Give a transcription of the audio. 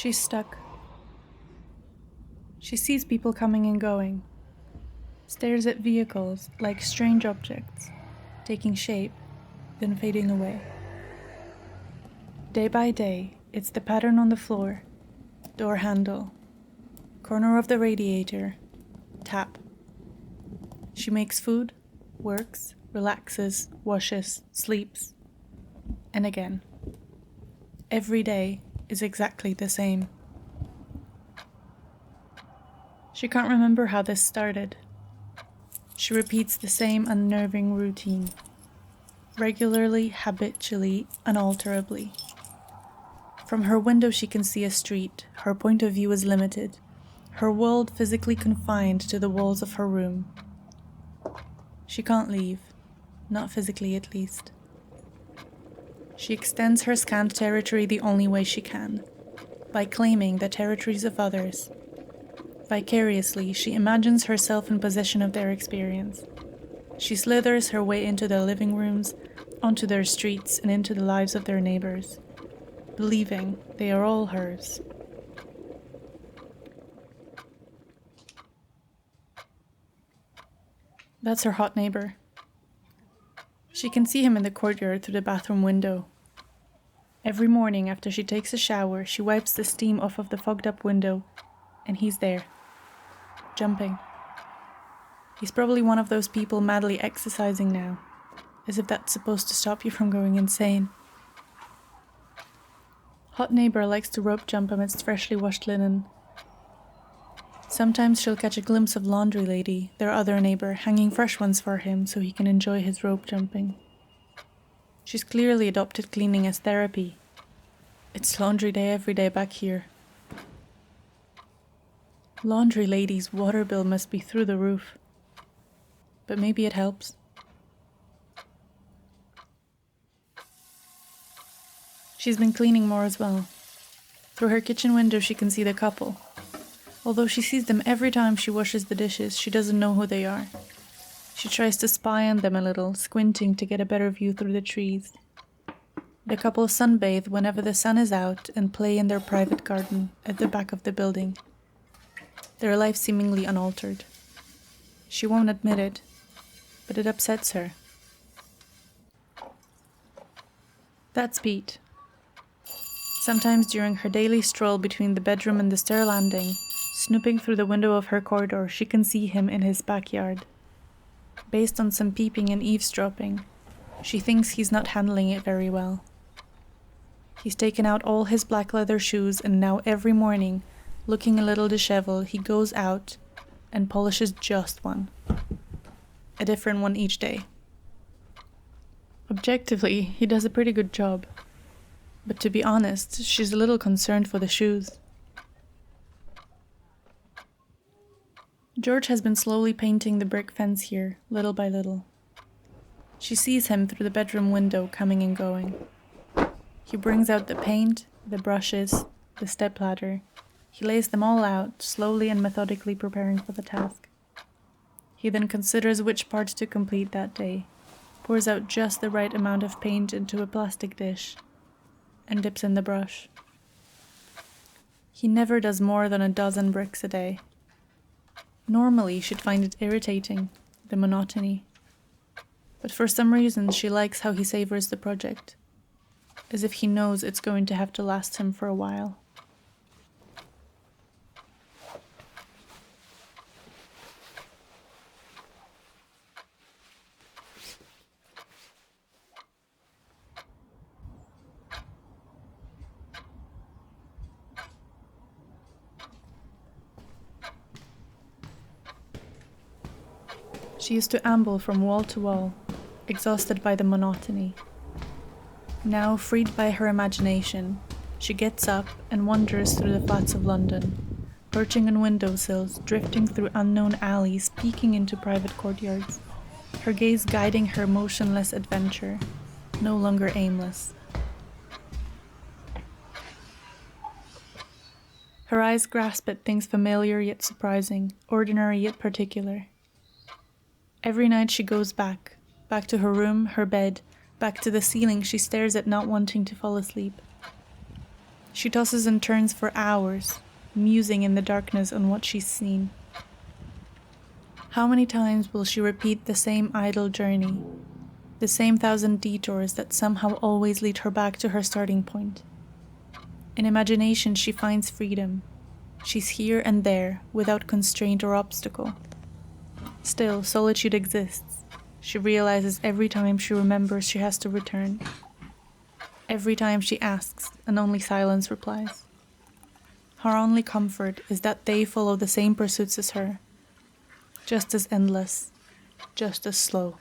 She's stuck. She sees people coming and going, stares at vehicles like strange objects, taking shape, then fading away. Day by day, it's the pattern on the floor, door handle, corner of the radiator, tap. She makes food, works, relaxes, washes, sleeps, and again. Every day is exactly the same. She can't remember how this started. She repeats the same unnerving routine, regularly, habitually, unalterably. From her window she can see a street. Her point of view is limited, her world physically confined to the walls of her room. She can't leave, not physically at least. She extends her scant territory the only way she can, by claiming the territories of others. Vicariously, she imagines herself in possession of their experience. She slithers her way into their living rooms, onto their streets, and into the lives of their neighbors, believing they are all hers. That's her hot neighbor. She can see him in the courtyard through the bathroom window. Every morning after she takes a shower, she wipes the steam off of the fogged-up window, and he's there, jumping. He's probably one of those people madly exercising now, as if that's supposed to stop you from going insane. Hot neighbor likes to rope jump amidst freshly washed linen. Sometimes she'll catch a glimpse of laundry lady, their other neighbor, hanging fresh ones for him so he can enjoy his rope jumping. She's clearly adopted cleaning as therapy. It's laundry day every day back here. Laundry lady's water bill must be through the roof. But maybe it helps. She's been cleaning more as well. Through her kitchen window she can see the couple. Although she sees them every time she washes the dishes, she doesn't know who they are. She tries to spy on them a little, squinting to get a better view through the trees. The couple sunbathe whenever the sun is out and play in their private garden at the back of the building. Their life seemingly unaltered. She won't admit it, but it upsets her. That's Pete. Sometimes during her daily stroll between the bedroom and the stair landing, snooping through the window of her corridor, she can see him in his backyard. Based on some peeping and eavesdropping, she thinks he's not handling it very well. He's taken out all his black leather shoes, and now every morning, looking a little disheveled, he goes out and polishes just one. A different one each day. Objectively, he does a pretty good job. But to be honest, she's a little concerned for the shoes. George has been slowly painting the brick fence here, little by little. She sees him through the bedroom window, coming and going. He brings out the paint, the brushes, the stepladder. He lays them all out, slowly and methodically preparing for the task. He then considers which parts to complete that day, pours out just the right amount of paint into a plastic dish, and dips in the brush. He never does more than a dozen bricks a day. Normally, she'd find it irritating, the monotony. But for some reason, she likes how he savors the project, as if he knows it's going to have to last him for a while. She used to amble from wall to wall, exhausted by the monotony. Now, freed by her imagination, she gets up and wanders through the flats of London, perching on windowsills, drifting through unknown alleys, peeking into private courtyards, her gaze guiding her motionless adventure, no longer aimless. Her eyes grasp at things familiar yet surprising, ordinary yet particular. Every night she goes back to her room, her bed, back to the ceiling she stares at, not wanting to fall asleep. She tosses and turns for hours, musing in the darkness on what she's seen. How many times will she repeat the same idle journey, the same 1,000 detours that somehow always lead her back to her starting point? In imagination, she finds freedom. She's here and there, without constraint or obstacle. Still, solitude exists. She realizes every time she remembers she has to return. Every time she asks, and only silence replies. Her only comfort is that they follow the same pursuits as her. Just as endless, just as slow.